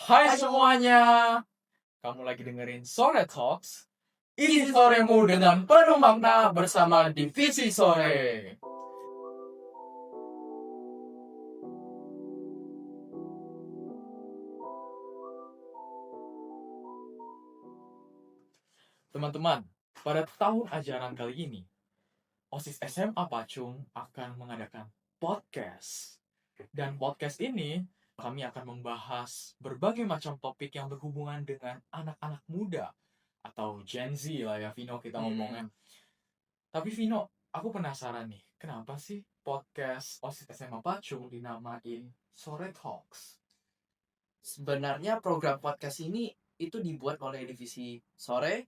Hai semuanya, kamu lagi dengerin Sore Talks. Isi soremu dengan penuh makna bersama Divisi Sore. Teman-teman, pada tahun ajaran kali ini, OSIS SMA Pacung akan mengadakan podcast. Dan podcast ini, kami akan membahas berbagai macam topik yang berhubungan dengan anak-anak muda. Atau Gen Z lah ya, Vino kita ngomongnya. Tapi Vino, aku penasaran nih, kenapa sih podcast OSIS SMA Pacung dinamain Sore Talks? Sebenarnya program podcast ini itu dibuat oleh divisi Sore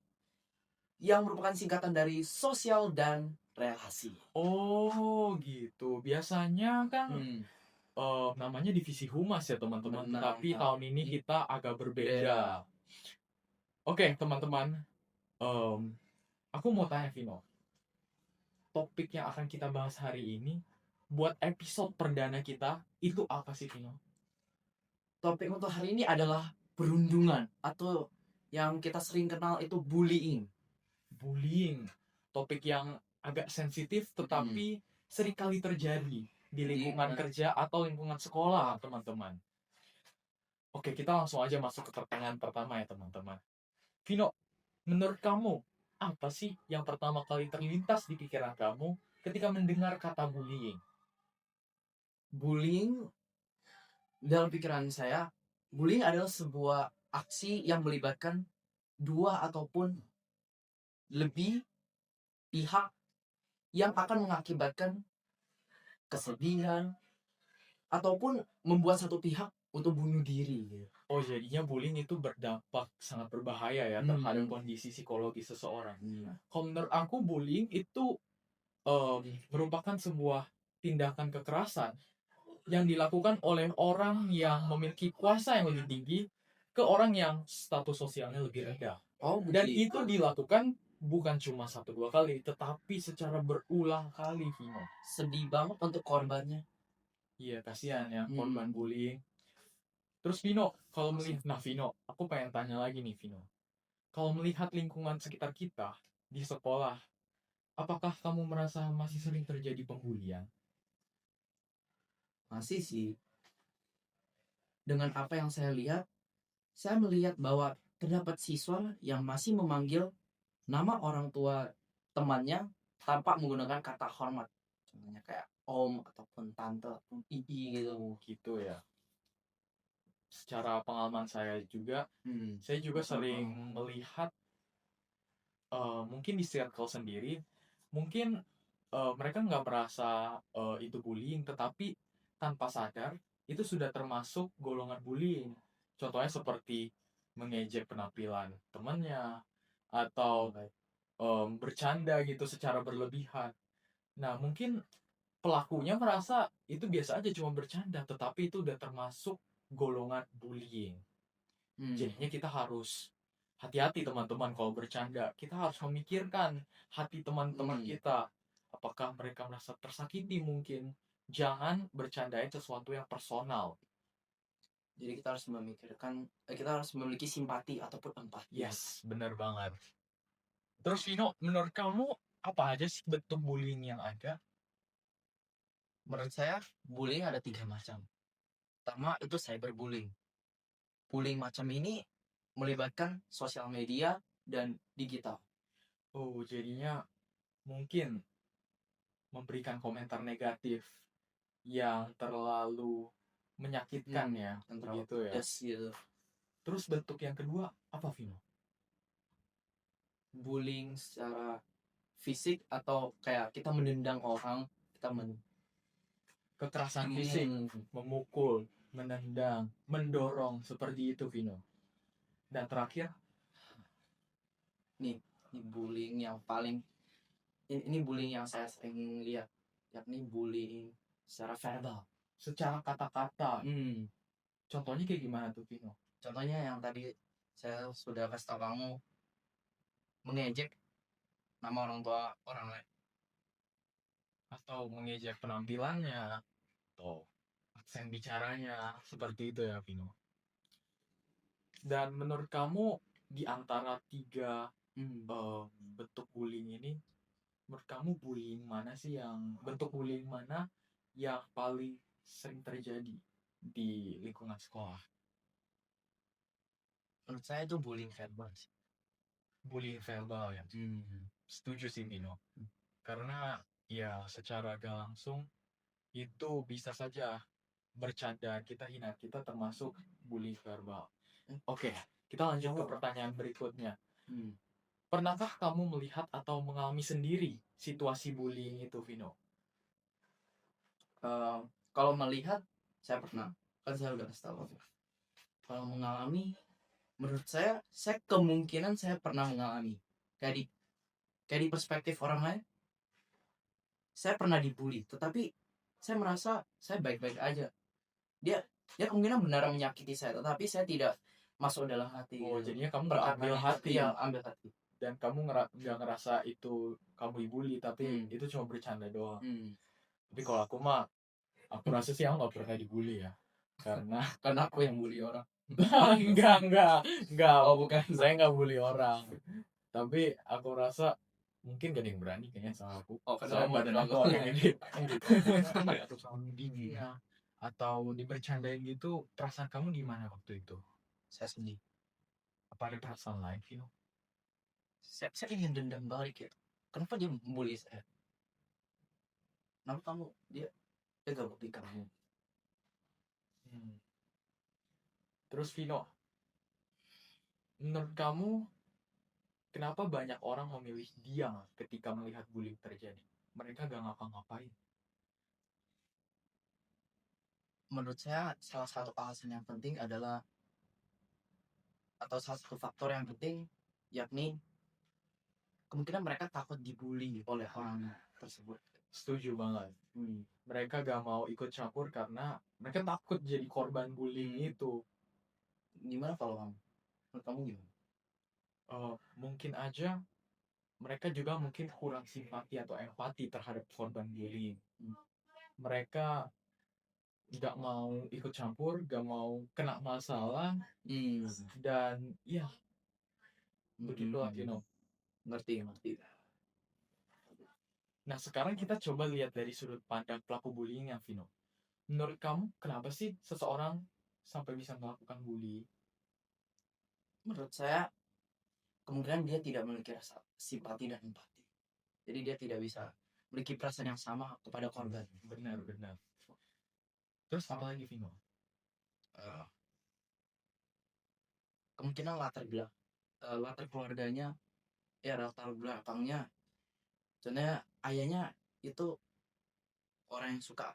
yang merupakan singkatan dari sosial dan relasi. Oh gitu, biasanya kan namanya divisi humas ya teman-teman. Benar. Tapi tahun ini kita agak berbeda. Oke teman-teman, aku mau tanya Vino, topik yang akan kita bahas hari ini buat episode perdana kita itu apa sih Vino? Topik untuk hari ini adalah perundungan atau yang kita sering kenal itu bullying. Bullying, topik yang agak sensitif tetapi seringkali terjadi di lingkungan kerja atau lingkungan sekolah teman-teman. Oke, kita langsung aja masuk ke pertanyaan pertama ya teman-teman. Vino, menurut kamu apa sih yang pertama kali terlintas di pikiran kamu ketika mendengar kata bullying? Bullying dalam pikiran saya, bullying adalah sebuah aksi yang melibatkan dua ataupun lebih pihak yang akan mengakibatkan kesedihan ataupun membuat satu pihak untuk bunuh diri gitu. Oh, jadinya bullying itu berdampak sangat berbahaya ya terhadap kondisi psikologi seseorang. Kalau menurut aku bullying itu merupakan sebuah tindakan kekerasan yang dilakukan oleh orang yang memiliki kuasa yang lebih tinggi ke orang yang status sosialnya lebih rendah. Dan itu dilakukan bukan cuma 1-2 kali, tetapi secara berulang kali, Vino. Sedih banget untuk korbannya. Iya, kasihan ya korban bullying. Terus Vino, kalau melihat, Vino, aku pengen tanya lagi nih Vino. Kalau melihat lingkungan sekitar kita di sekolah, apakah kamu merasa masih sering terjadi pembulian? Masih sih. Dengan apa yang saya lihat, saya melihat bahwa terdapat siswa yang masih memanggil nama orang tua temannya tanpa menggunakan kata hormat. Contohnya kayak om ataupun tante ataupun ibu gitu. Gitu ya. Secara pengalaman saya juga sering melihat mungkin di circle sendiri, mungkin mereka nggak merasa itu bullying, tetapi tanpa sadar itu sudah termasuk golongan bullying. Contohnya seperti mengejek penampilan temannya atau bercanda gitu secara berlebihan. Nah, mungkin pelakunya merasa itu biasa aja cuma bercanda, tetapi itu udah termasuk golongan bullying. Jadinya kita harus hati-hati teman-teman kalau bercanda. Kita harus memikirkan hati teman-teman kita. Apakah mereka merasa tersakiti mungkin. Jangan bercandain sesuatu yang personal. Jadi kita harus memikirkan, kita harus memiliki simpati ataupun empati. Yes, benar banget. Terus Vino, menurut kamu apa aja sih bentuk bullying yang ada? Menurut saya, bullying ada 3 macam. Pertama itu cyberbullying. Bullying macam ini melibatkan sosial media dan digital. Oh, jadinya mungkin memberikan komentar negatif yang terlalu menyakitkan ya, begitu ya. Gitu. Terus bentuk yang kedua apa, Vino? Bullying secara fisik atau kayak kita menendang orang, Kekerasan fisik, memukul, menendang, mendorong, seperti itu, Vino. Dan terakhir, ini bullying yang paling ini bullying yang saya sering lihat, yakni bullying secara verbal, secara kata-kata. Contohnya kayak gimana tuh, Vino? Contohnya yang tadi saya sudah kasih tahu kamu, mengejek nama orang tua orang lain Atau mengejek penampilannya, atau aksen bicaranya, seperti itu ya, Vino. Dan menurut kamu di antara 3 Hmm. bentuk bullying ini, menurut kamu bentuk bullying mana yang paling sering terjadi di lingkungan sekolah? Menurut saya itu bullying verbal sih. Bullying verbal ya. Setuju sih Vino. Karena ya secara gak langsung itu bisa saja bercanda kita, hina kita, termasuk bullying verbal. Oke, kita lanjut ke pertanyaan berikutnya. Pernahkah kamu melihat atau mengalami sendiri situasi bullying itu, Vino? Kalau melihat, saya pernah. Kan saya udah kasih tahu. Kalau mengalami, menurut saya kemungkinan saya pernah mengalami. Kayak di perspektif orang lain, saya pernah dibully. Tetapi saya merasa saya baik-baik aja. Dia kemungkinan benar menyakiti saya, tetapi saya tidak masuk dalam hati. Oh, jadinya kamu nggak ambil hati. Iya, ambil hati. Dan kamu nggak ngerasa itu kamu dibully, tapi itu cuma bercanda doang. Tapi kalau aku mah, aku rasa sih aku nggak pernah dibully ya. Karena aku yang bully orang. enggak. Oh, bukan. Saya nggak bully orang. Tapi aku rasa mungkin gak ada yang berani kayaknya sama aku. Oh, karena badan aku kayak gede. Atau sama gigi ya. Atau dibercandain gitu, perasaan kamu gimana waktu itu? Saya sedih. Apa ada perasaan lain, Vino? Saya ingin dendam balik ya. Kenapa dia membuli saya? Kenapa dia gak bukti kamu? Terus Vino, menurut kamu kenapa banyak orang memilih diam ketika melihat bullying terjadi? Mereka gak ngapa-ngapain. Menurut saya salah satu alasan yang penting adalah, atau salah satu faktor yang penting, yakni kemungkinan mereka takut dibully oleh orang tersebut. Setuju banget. Mereka gak mau ikut campur karena mereka takut jadi korban bullying itu. Gimana kalau kamu? Menurut kamu gimana? Mungkin aja mereka juga mungkin kurang simpati atau empati terhadap korban bullying. Mereka gak mau ikut campur, gak mau kena masalah, dan ya begitulah, Vino. Ngerti. Nah, sekarang kita coba lihat dari sudut pandang pelaku bullying yang Vino. Menurut kamu, kenapa sih seseorang sampai bisa melakukan bullying? Menurut saya, kemungkinan dia tidak memiliki rasa simpati dan empati. Jadi dia tidak bisa memiliki perasaan yang sama kepada korban. Benar. Terus apa lagi, Vino? Kemungkinan latar keluarganya, latar belakangnya. Contohnya ayahnya itu orang yang suka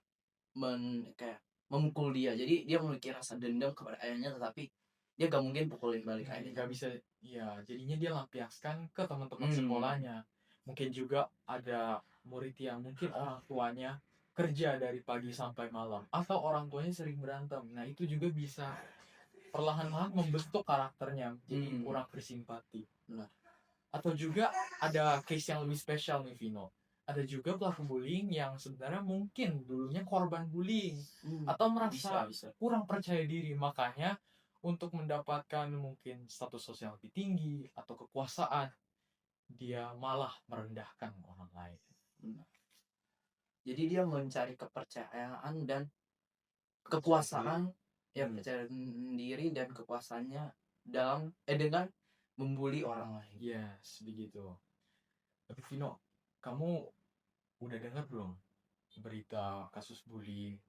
memukul dia. Jadi dia memiliki rasa dendam kepada ayahnya, tetapi dia gak mungkin pukulin balik ayahnya. Gak bisa, ya jadinya dia lampiaskan ke teman-teman sekolahnya. Mungkin juga ada murid yang mungkin orang tuanya kerja dari pagi sampai malam, atau orang tuanya sering berantem. Nah, itu juga bisa perlahan-lahan membentuk karakternya jadi kurang bersimpati. Atau juga ada case yang lebih spesial nih, Vino. Ada juga pelaku bullying yang sebenarnya mungkin dulunya korban bullying atau merasa kurang percaya diri, makanya untuk mendapatkan mungkin status sosial lebih tinggi atau kekuasaan, dia malah merendahkan orang lain. Jadi dia mencari kepercayaan dan kekuasaan, percaya diri dan kekuasaannya dengan membuli orang lain. Yes, begitu. Tapi Vino, kamu udah dengar belum berita kasus bullying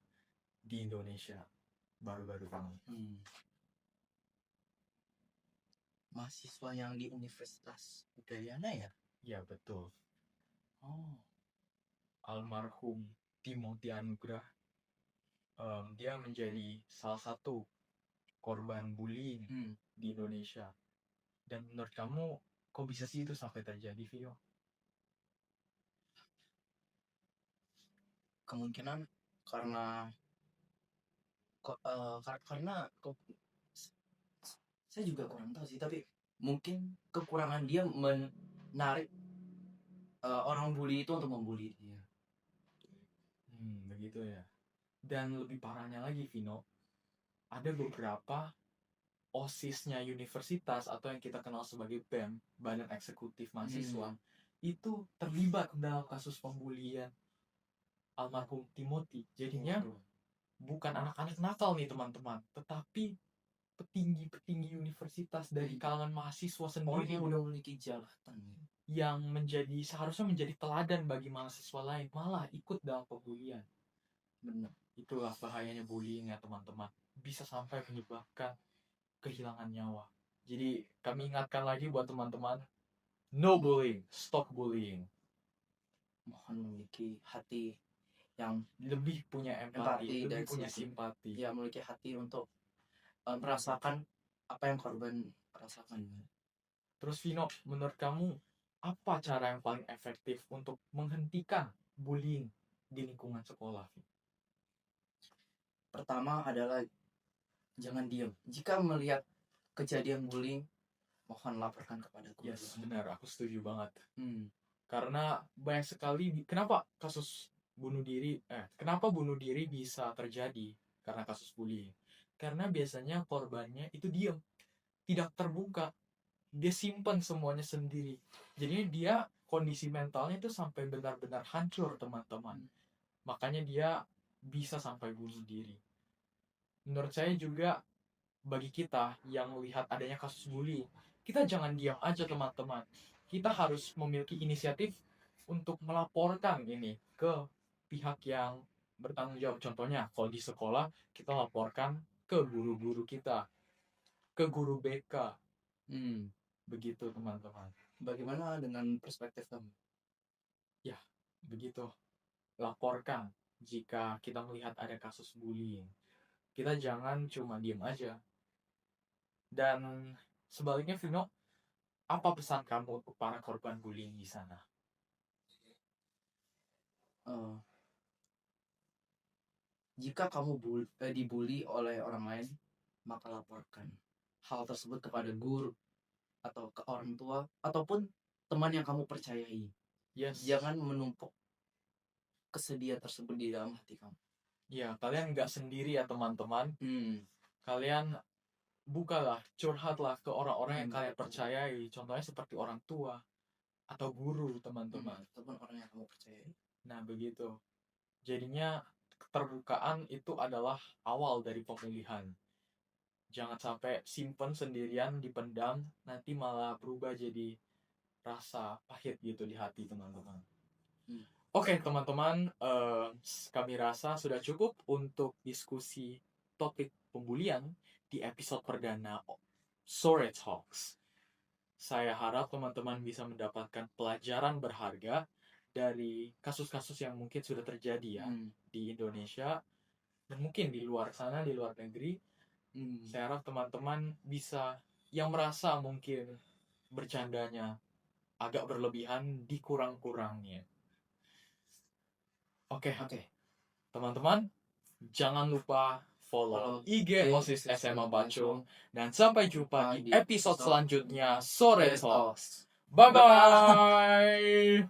di Indonesia baru-baru ini? Mahasiswa yang di Universitas Udayana ya? Ya, betul. Almarhum Timothy Anugrah, dia menjadi salah satu korban bullying di Indonesia. Dan menurut kamu, kok bisa sih itu sampai terjadi, Vio? Kemungkinan karena saya juga kurang tahu sih, tapi mungkin kekurangan dia menarik orang bully itu untuk membuli dia. Begitu ya. Dan lebih parahnya lagi, Vino, ada beberapa OSIS-nya universitas atau yang kita kenal sebagai BEM, Badan Eksekutif Mahasiswa, itu terlibat dalam kasus pembulian almarhum Timothy. Jadinya bukan anak-anak nakal nih teman-teman, tetapi petinggi-petinggi universitas dari kalangan mahasiswa Orang sendiri yang udah memiliki jabatan yang seharusnya menjadi teladan bagi mahasiswa lain malah ikut dalam pembulian. benar. Itulah bahayanya bullying ya teman-teman, bisa sampai menyebabkan kehilangan nyawa. Jadi kami ingatkan lagi buat teman-teman, no bullying, stop bullying. Mohon memiliki hati yang Lebih punya empati, lebih dan punya simpati. Ya, memiliki hati untuk merasakan apa yang korban rasakan. Terus Vino, menurut kamu apa cara yang paling efektif untuk menghentikan bullying di lingkungan sekolah? Pertama adalah jangan diam. Jika melihat kejadian bullying, mohon laporkan kepada guru. Yes, benar, aku setuju banget. Karena banyak sekali kenapa bunuh diri bisa terjadi karena kasus bullying. Karena biasanya korbannya itu diam, tidak terbuka, dia simpan semuanya sendiri. Jadi dia kondisi mentalnya itu sampai benar-benar hancur teman-teman. Makanya dia bisa sampai bunuh diri. Menurut saya juga bagi kita yang melihat adanya kasus bullying, kita jangan diam aja teman-teman. Kita harus memiliki inisiatif untuk melaporkan ini ke pihak yang bertanggung jawab. Contohnya kalau di sekolah kita laporkan ke guru-guru kita, ke guru BK. Begitu teman-teman. Bagaimana dengan perspektif kamu? Ya, begitu. Laporkan jika kita melihat ada kasus bullying. Kita jangan cuma diam aja. Dan sebaliknya Vino, apa pesan kamu untuk para korban bullying di sana? Jika kamu dibully oleh orang lain, maka laporkan hal tersebut kepada guru atau ke orang tua ataupun teman yang kamu percayai. Yes. Jangan menumpuk kesedihan tersebut di dalam hati kamu. Ya, kalian nggak sendiri ya teman-teman. Kalian bukalah, curhatlah ke orang-orang yang kalian percayai. Contohnya seperti orang tua atau guru teman-teman. Ataupun orang yang kamu percayai. Nah begitu. Jadinya keterbukaan itu adalah awal dari pemulihan. Jangan sampai simpen sendirian, dipendam, nanti malah berubah jadi rasa pahit gitu di hati teman-teman. Oke teman-teman, kami rasa sudah cukup untuk diskusi topik pembulian di episode perdana Sore Talks. Saya harap teman-teman bisa mendapatkan pelajaran berharga dari kasus-kasus yang mungkin sudah terjadi ya di Indonesia dan mungkin di luar sana, di luar negeri. Saya harap teman-teman bisa, yang merasa mungkin bercandanya agak berlebihan, dikurang-kurangnya. Oke. Teman-teman, jangan lupa follow IG OSIS SMA Bacung dan sampai jumpa di episode selanjutnya Sore Talks. Bye bye.